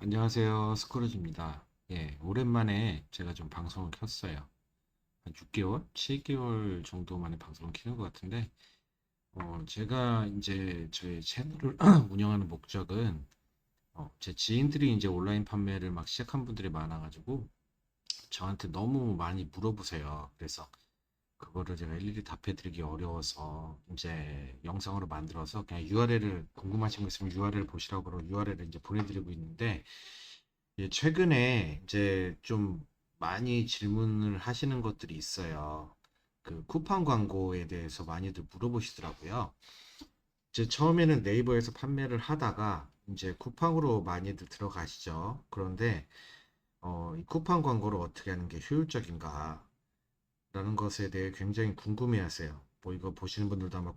안녕하세요. 스크루지입니다. 예, 오랜만에 제가 좀 방송을 켰어요. 한 6개월? 7개월 정도 만에 방송을 키는 것 같은데, 제가 이제 저희 채널을 운영하는 목적은, 제 지인들이 이제 온라인 판매를 막 시작한 분들이 많아가지고, 저한테 너무 많이 물어보세요. 그래서 그거를 제가 일일이 답해드리기 어려워서, 이제 영상으로 만들어서 그냥 URL을, 궁금하신 거 있으면 URL 보시라고 URL을 이제 보내드리고 있는데, 예, 최근에 이제 좀 많이 질문을 하시는 것들이 있어요. 그 쿠팡 광고에 대해서 많이들 물어보시더라고요. 이제 처음에는 네이버에서 판매를 하다가 이제 쿠팡으로 많이들 들어가시죠. 그런데 이 쿠팡 광고를 어떻게 하는 게 효율적인가라는 것에 대해 굉장히 궁금해하세요. 뭐 이거 보시는 분들도 아마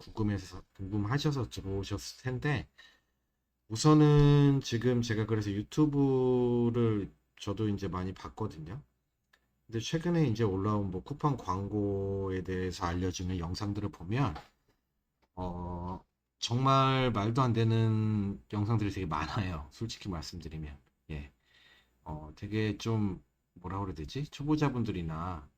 궁금하셔서 들어오셨을 텐데 우선은 지금 제가 그래서 유튜브를 저도 이제 많이 봤거든요. 근데 최근에 이제 올라온 뭐 쿠팡 광고에 대해서 알려주는 영상들을 보면 어 정말 말도 안 되는 영상들이 되게 많아요. 솔직히 말씀드리면 예, 되게 좀 뭐라 그래야 되지? 초보자분들이나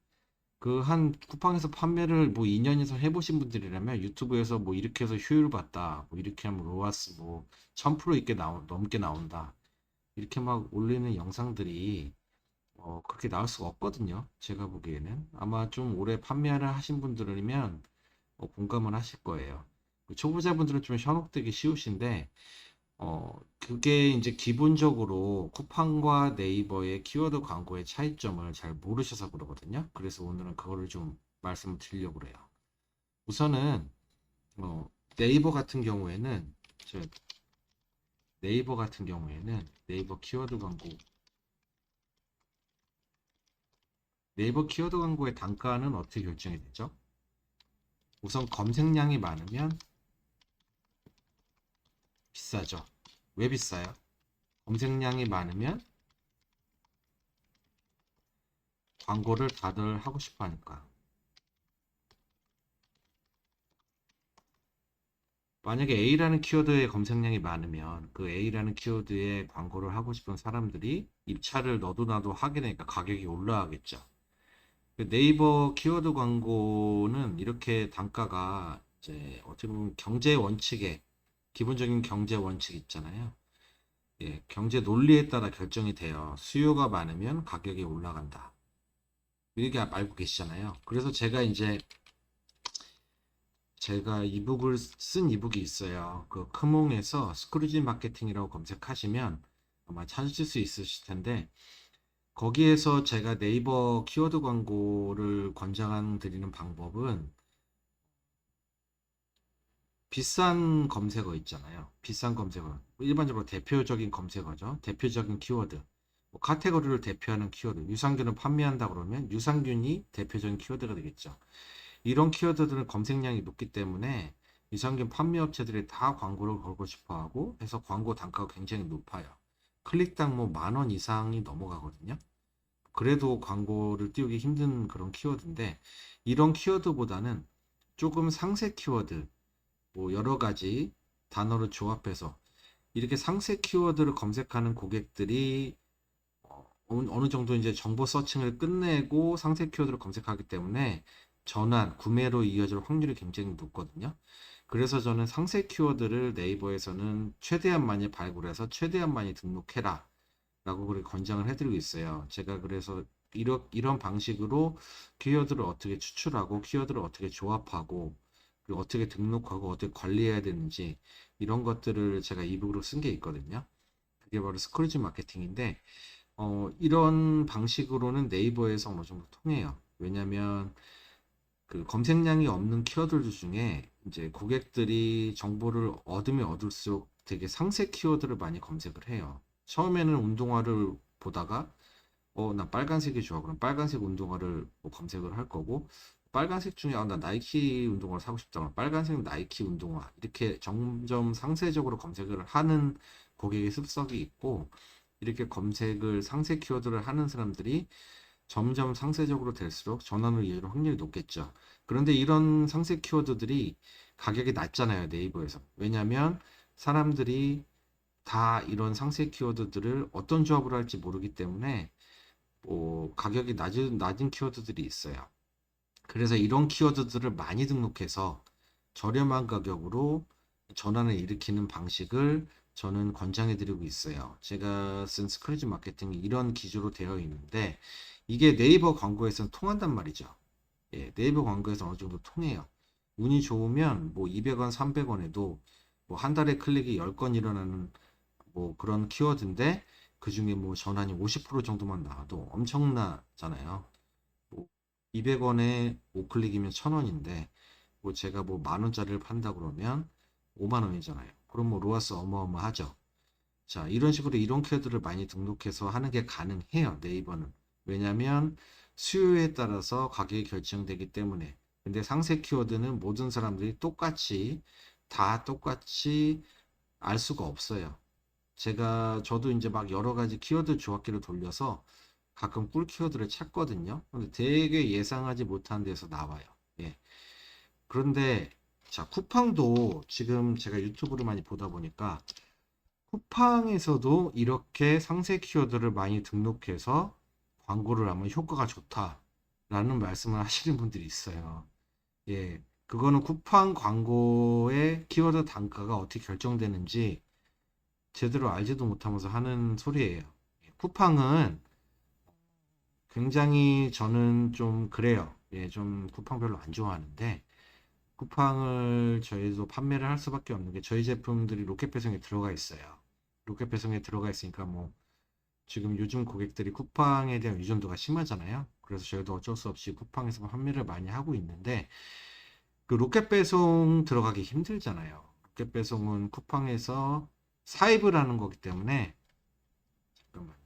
그 한 쿠팡에서 판매를 뭐 2년 이상 해보신 분들이라면 유튜브에서 뭐 이렇게 해서 효율 봤다, 뭐 이렇게 하면 로아스 뭐 1000% 있게 넘게 나온다 이렇게 막 올리는 영상들이 그렇게 나올 수가 없거든요. 제가 보기에는. 아마 좀 오래 판매를 하신 분들이면 공감을 하실 거예요. 그 초보자분들은 좀 현혹되기 쉬우신데, 그게 이제 기본적으로 쿠팡과 네이버의 키워드 광고의 차이점을 잘 모르셔서 그러거든요. 그래서 오늘은 그거를 좀 말씀을 드리려고 그래요. 우선은, 어, 네이버 같은 경우에는, 저 네이버 같은 경우에는 네이버 키워드 광고의 단가는 어떻게 결정이 되죠? 우선 검색량이 많으면 비싸죠. 왜 비싸요? 검색량이 많으면 광고를 다들 하고 싶어 하니까. 만약에 A라는 키워드의 검색량이 많으면 그 A라는 키워드에 광고를 하고 싶은 사람들이 입찰을 너도 나도 하게 되니까 가격이 올라가겠죠. 그 네이버 키워드 광고는 이렇게 단가가 이제 어떻게 보면 경제 원칙에 기본적인 경제 원칙 있잖아요. 예, 경제 논리에 따라 결정이 돼요. 수요가 많으면 가격이 올라간다. 이렇게 알고 계시잖아요. 그래서 제가 이북을 쓴 이북이 있어요. 그 크몽에서 스크루지 마케팅이라고 검색하시면 아마 찾으실 수 있으실 텐데 거기에서 제가 네이버 키워드 광고를 권장 드리는 방법은 비싼 검색어 있잖아요. 비싼 검색어. 일반적으로 대표적인 검색어죠. 대표적인 키워드. 뭐 카테고리를 대표하는 키워드. 유산균을 판매한다 그러면 유산균이 대표적인 키워드가 되겠죠. 이런 키워드들은 검색량이 높기 때문에 유산균 판매 업체들이 다 광고를 걸고 싶어 하고 해서 광고 단가가 굉장히 높아요. 클릭당 뭐 10,000원 이상이 넘어가거든요. 그래도 광고를 띄우기 힘든 그런 키워드인데 이런 키워드보다는 조금 상세 키워드 뭐 여러 가지 단어를 조합해서 이렇게 상세 키워드를 검색하는 고객들이 어느 정도 이제 정보 서칭을 끝내고 상세 키워드를 검색하기 때문에 전환, 구매로 이어질 확률이 굉장히 높거든요. 그래서 저는 상세 키워드를 네이버에서는 최대한 많이 발굴해서 최대한 많이 등록해라 라고 그렇게 권장을 해드리고 있어요. 제가 그래서 이런 방식으로 키워드를 어떻게 추출하고 키워드를 어떻게 조합하고 그리고 어떻게 등록하고 어떻게 관리해야 되는지 이런 것들을 제가 이북으로 쓴 게 있거든요. 그게 바로 스크루지 마케팅인데 이런 방식으로는 네이버에서 어느 정도 통해요. 왜냐면 그 검색량이 없는 키워드들 중에 이제 고객들이 정보를 얻으면 얻을수록 되게 상세 키워드를 많이 검색을 해요. 처음에는 운동화를 보다가 나 빨간색이 좋아. 그럼 빨간색 운동화를 뭐 검색을 할 거고 빨간색 중에 나 나이키 운동화를 사고 싶다. 그럼 빨간색 나이키 운동화 이렇게 점점 상세적으로 검색을 하는 고객의 습성이 있고 이렇게 검색을 상세 키워드를 하는 사람들이 점점 상세적으로 될수록 전환을 이어질 확률이 높겠죠. 그런데 이런 상세 키워드들이 가격이 낮잖아요, 네이버에서. 왜냐하면 사람들이 다 이런 상세 키워드들을 어떤 조합을 할지 모르기 때문에 뭐 가격이 낮은 키워드들이 있어요. 그래서 이런 키워드들을 많이 등록해서 저렴한 가격으로 전환을 일으키는 방식을 저는 권장해 드리고 있어요. 제가 쓴 스크래치 마케팅이 이런 기조로 되어 있는데 이게 네이버 광고에서는 통한단 말이죠. 예, 네이버 광고에서 어느 정도 통해요. 운이 좋으면 뭐 200원, 300원에도 뭐 한 달에 클릭이 10건 일어나는 뭐 그런 키워드인데 그중에 뭐 전환이 50% 정도만 나와도 엄청나잖아요. 뭐 200원에 5클릭이면 1000원인데 뭐 제가 뭐 만 원짜리를 판다 그러면 5만 원이잖아요. 그럼 뭐 로아스 어마어마하죠. 자, 이런 식으로 이런 키워드를 많이 등록해서 하는 게 가능해요. 네이버는. 왜냐하면 수요에 따라서 가격이 결정되기 때문에. 근데 상세 키워드는 모든 사람들이 다 똑같이 알 수가 없어요. 저도 이제 막 여러 가지 키워드 조합기를 돌려서 가끔 꿀 키워드를 찾거든요. 근데 되게 예상하지 못한 데서 나와요. 예. 그런데 자, 쿠팡도 지금 제가 유튜브를 많이 보다 보니까 쿠팡에서도 이렇게 상세 키워드를 많이 등록해서 광고를 하면 효과가 좋다라는 말씀을 하시는 분들이 있어요. 예. 그거는 쿠팡 광고의 키워드 단가가 어떻게 결정되는지 제대로 알지도 못하면서 하는 소리예요. 쿠팡은 굉장히 저는 좀 그래요. 예, 좀 쿠팡 별로 안 좋아하는데 쿠팡을 저희도 판매를 할 수밖에 없는 게 저희 제품들이 로켓 배송에 들어가 있어요. 로켓 배송에 들어가 있으니까 뭐 지금 요즘 고객들이 쿠팡에 대한 의존도가 심하잖아요. 그래서 저희도 어쩔 수 없이 쿠팡에서 판매를 많이 하고 있는데 그 로켓 배송 들어가기 힘들잖아요. 로켓 배송은 쿠팡에서 사입을 하는 거기 때문에 잠깐만요.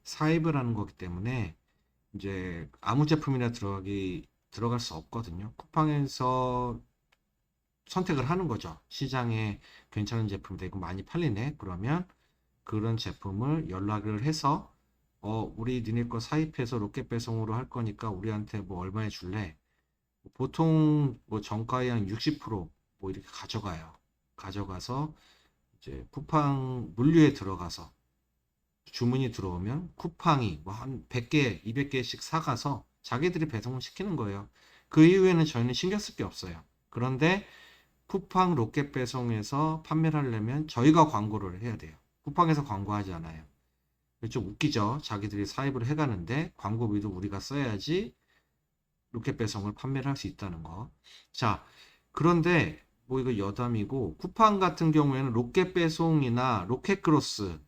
사입을 하는 거기 때문에 이제 아무 제품이나 들어갈 수 없거든요. 쿠팡에서 선택을 하는 거죠. 시장에 괜찮은 제품 되고 많이 팔리네. 그러면 그런 제품을 연락을 해서 우리 니네 거 사입해서 로켓 배송으로 할 거니까 우리한테 뭐 얼마에 줄래? 보통 뭐 정가의 한 60%뭐 이렇게 가져가요. 가져가서 이제 쿠팡 물류에 들어가서 주문이 들어오면 쿠팡이 뭐 한 100개, 200개씩 사가서 자기들이 배송을 시키는 거예요. 그 이후에는 저희는 신경 쓸 게 없어요. 그런데 쿠팡 로켓 배송에서 판매를 하려면 저희가 광고를 해야 돼요. 쿠팡에서 광고하지 않아요. 좀 웃기죠? 자기들이 사입을 해가는데 광고비도 우리가 써야지 로켓 배송을 판매를 할 수 있다는 거. 자, 그런데 뭐 이거 여담이고 쿠팡 같은 경우에는 로켓 배송이나 로켓 크로스로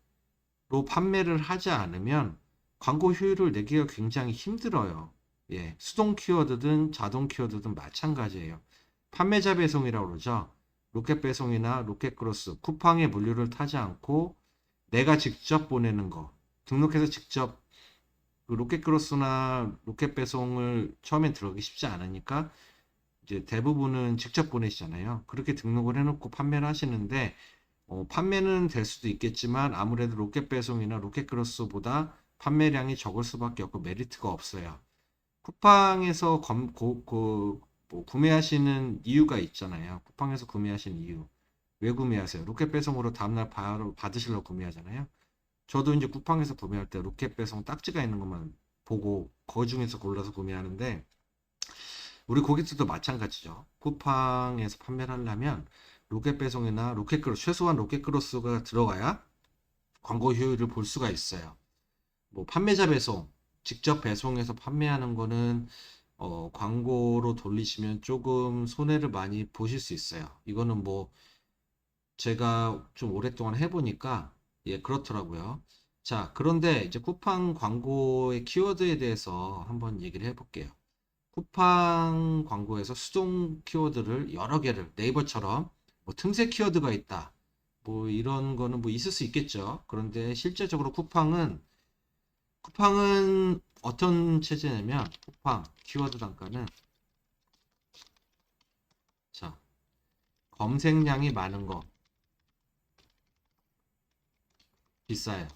판매를 하지 않으면 광고 효율을 내기가 굉장히 힘들어요. 예, 수동 키워드든 자동 키워드든 마찬가지예요. 판매자 배송이라고 그러죠. 로켓 배송이나 로켓 크로스, 쿠팡의 물류를 타지 않고 내가 직접 보내는 거, 등록해서 직접 그 로켓 크로스나 로켓 배송을 처음엔 들어가기 쉽지 않으니까 이제 대부분은 직접 보내시잖아요. 그렇게 등록을 해놓고 판매를 하시는데 판매는 될 수도 있겠지만 아무래도 로켓 배송이나 로켓 크로스보다 판매량이 적을 수밖에 없고 메리트가 없어요. 쿠팡에서 뭐 구매하시는 이유가 있잖아요. 쿠팡에서 구매하시는 이유. 왜 구매하세요? 로켓 배송으로 다음날 바로 받으시려고 구매하잖아요. 저도 이제 쿠팡에서 구매할 때 로켓 배송 딱지가 있는 것만 보고 그 중에서 골라서 구매하는데 우리 고객들도 마찬가지죠. 쿠팡에서 판매를 하려면 로켓 배송이나 로켓 크로스 최소한 로켓 크로스가 들어가야 광고 효율을 볼 수가 있어요. 뭐 판매자 배송 직접 배송해서 판매하는 거는 광고로 돌리시면 조금 손해를 많이 보실 수 있어요. 이거는 뭐 제가 좀 오랫동안 해보니까 예, 그렇더라고요. 자, 그런데 이제 쿠팡 광고의 키워드에 대해서 한번 얘기를 해볼게요. 쿠팡 광고에서 수동 키워드를 여러 개를 네이버처럼 뭐 틈새 키워드가 있다. 뭐 이런 거는 뭐 있을 수 있겠죠. 그런데 실제적으로 쿠팡은 어떤 체제냐면 쿠팡 키워드 단가는 자, 검색량이 많은 거 비싸요.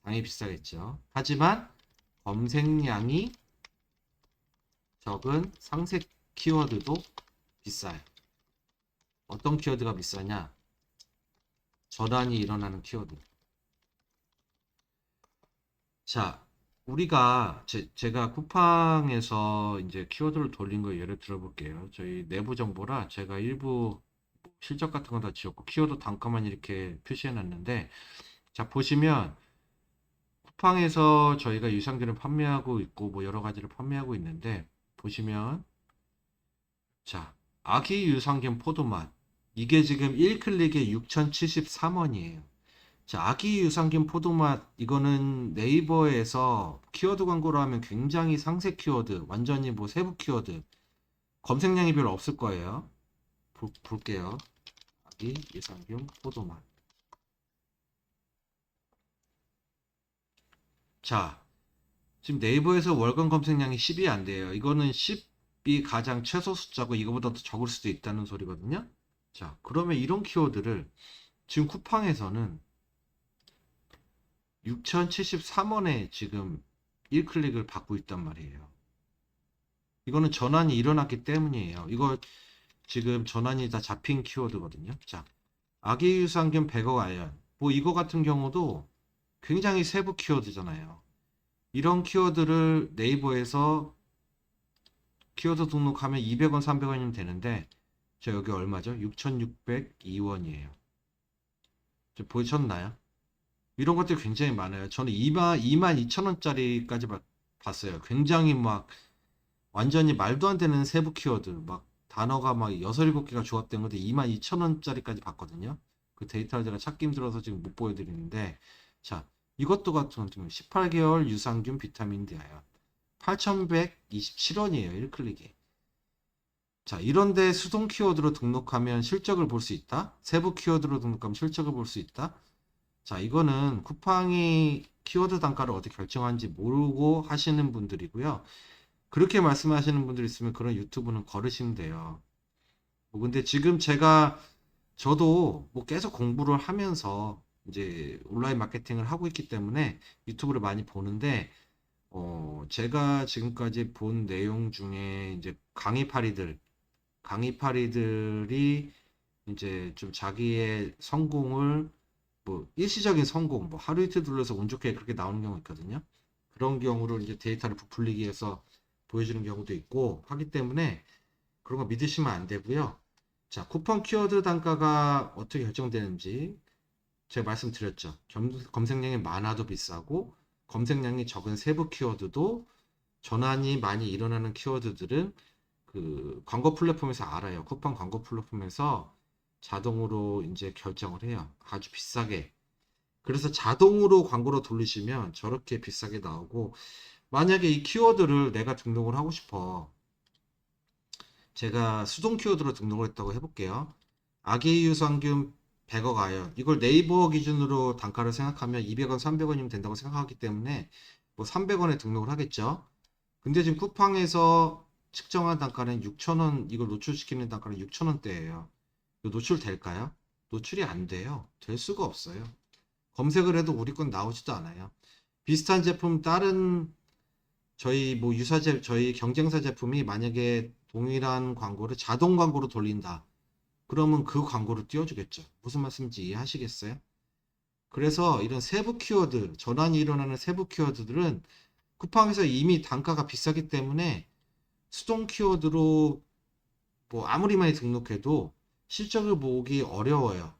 당연히 비싸겠죠. 하지만 검색량이 적은 상세 키워드도 비싸요. 어떤 키워드가 비싸냐? 전환이 일어나는 키워드. 자, 우리가 제가 쿠팡에서 이제 키워드를 돌린 거 예를 들어 볼게요. 저희 내부 정보라 제가 일부 실적 같은 건 다 지웠고 키워드 단가만 이렇게 표시해 놨는데, 자, 보시면 쿠팡에서 저희가 유산균을 판매하고 있고 뭐 여러 가지를 판매하고 있는데, 보시면 자, 아기 유산균 포도맛, 이게 지금 1클릭에 6,073원이에요. 자, 아기 유산균 포도맛, 이거는 네이버에서 키워드 광고로 하면 굉장히 상세 키워드, 완전히 뭐 세부 키워드, 검색량이 별로 없을 거예요. 볼게요. 아기 유산균 포도맛. 자, 지금 네이버에서 월간 검색량이 10이 안 돼요. 이거는 10이 가장 최소 숫자고 이거보다 더 적을 수도 있다는 소리거든요. 자, 그러면 이런 키워드를 지금 쿠팡에서는 6,073원에 지금 1클릭을 받고 있단 말이에요. 이거는 전환이 일어났기 때문이에요. 이거 지금 전환이 다 잡힌 키워드거든요. 자, 아기 유산균 100억 아연. 뭐 이거 같은 경우도 굉장히 세부 키워드잖아요. 이런 키워드를 네이버에서 키워드 등록하면 200원, 300원이면 되는데, 저 여기 얼마죠? 6,602원이에요. 보셨나요? 이런 것들이 굉장히 많아요. 저는 2만 2천원짜리까지 봤어요. 굉장히 막 완전히 말도 안 되는 세부 키워드, 막 단어가 막 6, 7개가 조합된 건데 2만 2천원짜리까지 봤거든요. 그 데이터를 제가 찾기 힘들어서 지금 못 보여드리는데, 자, 이것도 같은 18개월 유산균 비타민 D아연 8,127원이에요. 1클릭에. 자, 이런데 수동 키워드로 등록하면 실적을 볼 수 있다. 세부 키워드로 등록하면 실적을 볼 수 있다. 자, 이거는 쿠팡이 키워드 단가를 어떻게 결정하는지 모르고 하시는 분들이고요. 그렇게 말씀하시는 분들 있으면 그런 유튜브는 거르시면 돼요. 뭐 근데 지금 저도 뭐 계속 공부를 하면서 이제 온라인 마케팅을 하고 있기 때문에 유튜브를 많이 보는데, 제가 지금까지 본 내용 중에 이제 강의파리들이 이제 좀 자기의 성공을, 뭐 일시적인 성공, 뭐 하루 이틀 둘러서 운 좋게 그렇게 나오는 경우 있거든요. 그런 경우를 이제 데이터를 부풀리기 위해서 보여주는 경우도 있고 하기 때문에 그런 거 믿으시면 안 되고요. 자, 쿠폰 키워드 단가가 어떻게 결정되는지 제가 말씀드렸죠. 검색량이 많아도 비싸고 검색량이 적은 세부 키워드도 전환이 많이 일어나는 키워드들은 그 광고 플랫폼에서 알아요. 쿠팡 광고 플랫폼에서 자동으로 이제 결정을 해요. 아주 비싸게. 그래서 자동으로 광고로 돌리시면 저렇게 비싸게 나오고, 만약에 이 키워드를 내가 등록을 하고 싶어. 제가 수동 키워드로 등록을 했다고 해볼게요. 아기 유산균 100억 아연. 이걸 네이버 기준으로 단가를 생각하면 200원, 300원이면 된다고 생각하기 때문에 뭐 300원에 등록을 하겠죠. 근데 지금 쿠팡에서 측정한 단가는 6,000원, 이걸 노출시키는 단가는 6,000원대예요. 이거 노출될까요? 노출이 안 돼요. 될 수가 없어요. 검색을 해도 우리 건 나오지도 않아요. 비슷한 제품 다른 저희 뭐 저희 경쟁사 제품이 만약에 동일한 광고를 자동 광고로 돌린다. 그러면 그 광고를 띄워주겠죠. 무슨 말씀인지 이해하시겠어요? 그래서 이런 세부 키워드, 전환이 일어나는 세부 키워드들은 쿠팡에서 이미 단가가 비싸기 때문에 수동 키워드로 뭐 아무리 많이 등록해도 실적을 보기 어려워요.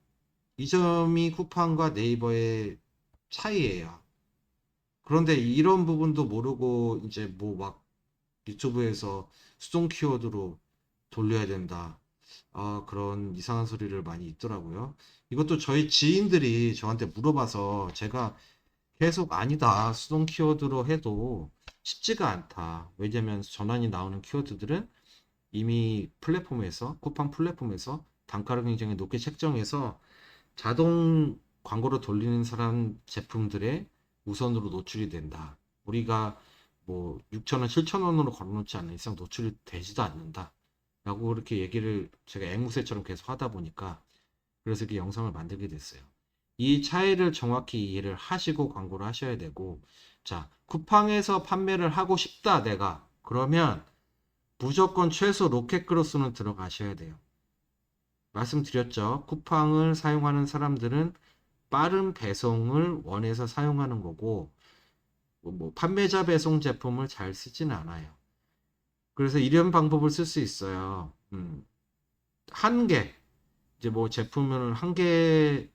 이 점이 쿠팡과 네이버의 차이예요. 그런데 이런 부분도 모르고 이제 뭐 막 유튜브에서 수동 키워드로 돌려야 된다. 그런 이상한 소리를 많이 있더라고요. 이것도 저희 지인들이 저한테 물어봐서 제가 계속 아니다. 수동 키워드로 해도 쉽지가 않다. 왜냐면 전환이 나오는 키워드들은 이미 쿠팡 플랫폼에서 단가를 굉장히 높게 책정해서 자동 광고로 돌리는 사람 제품들의 우선으로 노출이 된다. 우리가 뭐 6,000원, 7,000원으로 걸어놓지 않는 이상 노출이 되지도 않는다. 라고 그렇게 얘기를 제가 앵무새처럼 계속 하다 보니까 그래서 이렇게 영상을 만들게 됐어요. 이 차이를 정확히 이해를 하시고 광고를 하셔야 되고, 자, 쿠팡에서 판매를 하고 싶다, 내가. 그러면 무조건 최소 로켓 크로스는 들어가셔야 돼요. 말씀드렸죠. 쿠팡을 사용하는 사람들은 빠른 배송을 원해서 사용하는 거고, 뭐 판매자 배송 제품을 잘 쓰진 않아요. 그래서 이런 방법을 쓸 수 있어요. 한 개, 이제 뭐 제품을 한 개,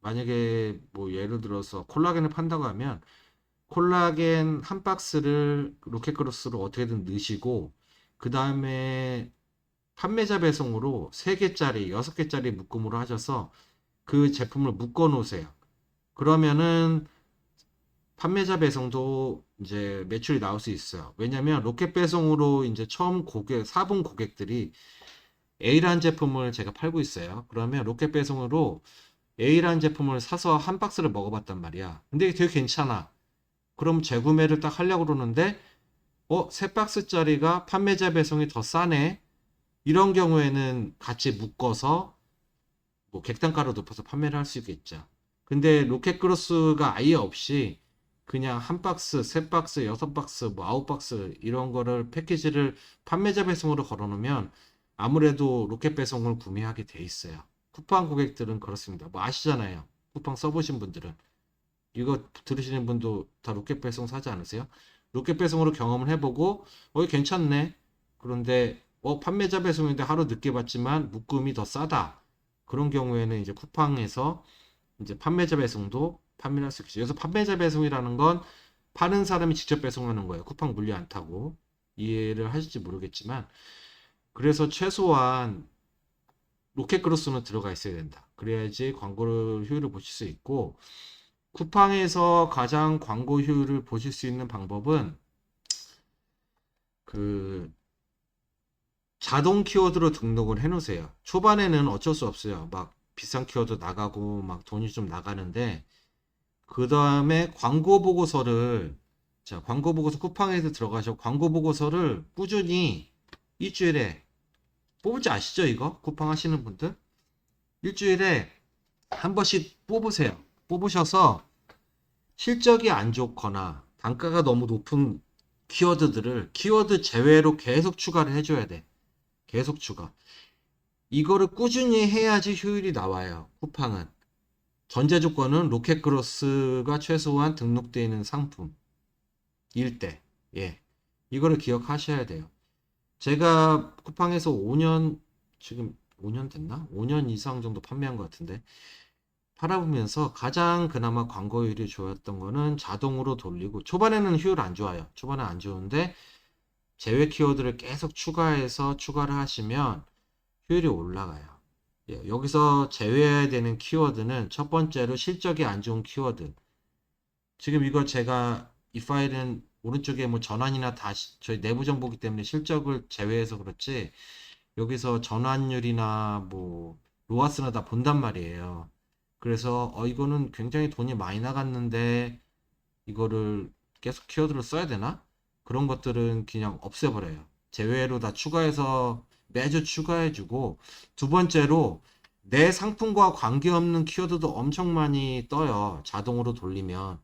만약에 뭐 예를 들어서 콜라겐을 판다고 하면 콜라겐 한 박스를 로켓크로스로 어떻게든 넣으시고 그 다음에 판매자 배송으로 3개짜리, 6개짜리 묶음으로 하셔서 그 제품을 묶어 놓으세요. 그러면은 판매자 배송도 이제 매출이 나올 수 있어요. 왜냐면 로켓 배송으로 이제 처음 고객, 4분 고객들이 A라는 제품을 제가 팔고 있어요. 그러면 로켓 배송으로 A라는 제품을 사서 한 박스를 먹어봤단 말이야. 근데 이게 되게 괜찮아. 그럼 재구매를 딱 하려고 그러는데, 세 박스짜리가 판매자 배송이 더 싸네. 이런 경우에는 같이 묶어서 뭐 객단가를 높여서 판매를 할 수 있겠죠. 근데 로켓크로스가 아예 없이 그냥 한 박스, 세 박스, 여섯 박스, 뭐 아홉 박스 이런 거를 패키지를 판매자 배송으로 걸어놓으면 아무래도 로켓 배송을 구매하게 돼 있어요. 쿠팡 고객들은 그렇습니다. 뭐 아시잖아요. 쿠팡 써보신 분들은. 이거 들으시는 분도 다 로켓 배송 사지 않으세요? 로켓 배송으로 경험을 해보고, 괜찮네. 그런데, 판매자 배송인데 하루 늦게 받지만 묶음이 더 싸다. 그런 경우에는 이제 쿠팡에서 이제 판매자 배송도 판매를 할 수 있겠죠. 그래서 판매자 배송이라는 건 파는 사람이 직접 배송하는 거예요. 쿠팡 물류 안 타고. 이해를 하실지 모르겠지만. 그래서 최소한 로켓 크로스는 들어가 있어야 된다. 그래야지 광고를 효율을 보실 수 있고, 쿠팡에서 가장 광고 효율을 보실 수 있는 방법은 그 자동 키워드로 등록을 해 놓으세요. 초반에는 어쩔 수 없어요. 막 비싼 키워드 나가고 막 돈이 좀 나가는데 그 다음에 광고 보고서를 자 광고 보고서 쿠팡에서 들어가셔 광고 보고서를 꾸준히 일주일에 뽑을지 아시죠 이거? 쿠팡 하시는 분들 일주일에 한 번씩 뽑으세요. 뽑으셔서 실적이 안 좋거나 단가가 너무 높은 키워드들을 키워드 제외로 계속 추가를 해줘야 돼. 계속 추가. 이거를 꾸준히 해야지 효율이 나와요. 쿠팡은. 전제 조건은 로켓크로스가 최소한 등록되어 있는 상품일 때. 예. 이거를 기억하셔야 돼요. 제가 쿠팡에서 5년, 지금 5년 됐나? 5년 이상 정도 판매한 것 같은데. 팔아보면서 가장 그나마 광고율이 좋았던 거는 자동으로 돌리고 초반에는 효율 안 좋아요. 초반에 안 좋은데 제외 키워드를 계속 추가해서 추가를 하시면 효율이 올라가요. 예, 여기서 제외해야 되는 키워드는 첫 번째로 실적이 안 좋은 키워드. 지금 이거 제가 이 파일은 오른쪽에 뭐 전환이나 다시 저희 내부 정보기 때문에 실적을 제외해서 그렇지 여기서 전환율이나 뭐 로아스나 다 본단 말이에요. 그래서 이거는 굉장히 돈이 많이 나갔는데 이거를 계속 키워드로 써야 되나? 그런 것들은 그냥 없애버려요. 제외로 다 추가해서 매주 추가해주고 두 번째로 내 상품과 관계없는 키워드도 엄청 많이 떠요. 자동으로 돌리면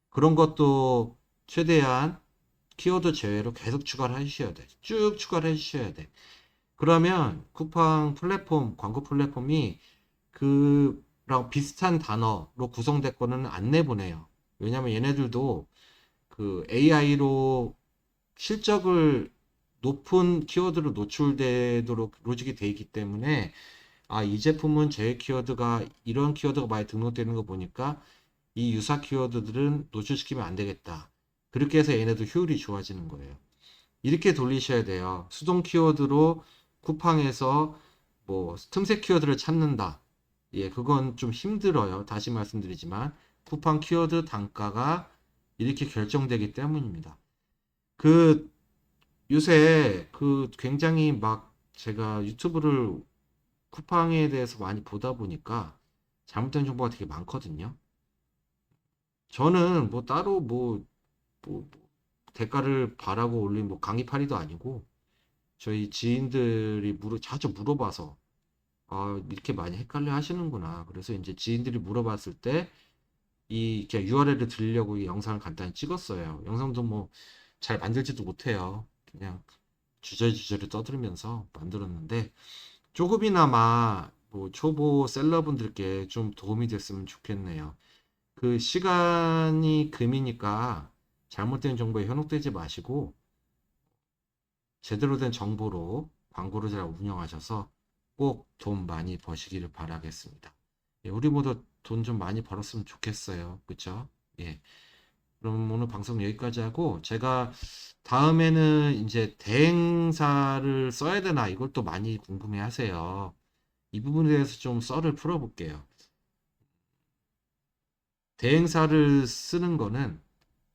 그런 것도 최대한 키워드 제외로 계속 추가를 해주셔야 돼. 쭉 추가를 해주셔야 돼. 그러면 쿠팡 플랫폼, 광고 플랫폼이 그랑 비슷한 단어로 구성됐거는 안 내보내요. 왜냐면 얘네들도 그 AI로 실적을 높은 키워드로 노출되도록 로직이 돼 있기 때문에 이 제품은 제 키워드가 이런 키워드가 많이 등록되는 거 보니까 이 유사 키워드들은 노출시키면 안 되겠다. 그렇게 해서 얘네도 효율이 좋아지는 거예요. 이렇게 돌리셔야 돼요. 수동 키워드로 쿠팡에서 뭐 틈새 키워드를 찾는다. 예, 그건 좀 힘들어요. 다시 말씀드리지만 쿠팡 키워드 단가가 이렇게 결정되기 때문입니다. 그 요새 그 굉장히 막 제가 유튜브를 쿠팡에 대해서 많이 보다 보니까 잘못된 정보가 되게 많거든요. 저는 뭐 따로 뭐 대가를 바라고 올린 뭐 강의파리도 아니고 저희 지인들이 자주 물어봐서 이렇게 많이 헷갈려 하시는구나. 그래서 이제 지인들이 물어봤을 때 이렇게 URL을 드리려고 이 영상을 간단히 찍었어요. 영상도 뭐 잘 만들지도 못해요. 그냥 주저리주저리 떠들면서 만들었는데 조금이나마 뭐 초보 셀러분들께 좀 도움이 됐으면 좋겠네요. 그 시간이 금이니까 잘못된 정보에 현혹되지 마시고 제대로 된 정보로 광고를 잘 운영하셔서 꼭 돈 많이 버시기를 바라겠습니다. 예, 우리 모두 돈 좀 많이 벌었으면 좋겠어요. 그쵸? 예. 그럼 오늘 방송 여기까지 하고 제가 다음에는 이제 대행사를 써야 되나 이걸 또 많이 궁금해 하세요. 이 부분에 대해서 좀 썰을 풀어볼게요. 대행사를 쓰는 거는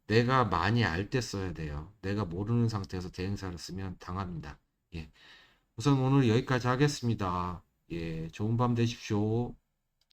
내가 많이 알 때 써야 돼요. 내가 모르는 상태에서 대행사를 쓰면 당합니다. 예. 우선 오늘 여기까지 하겠습니다. 예, 좋은 밤 되십시오.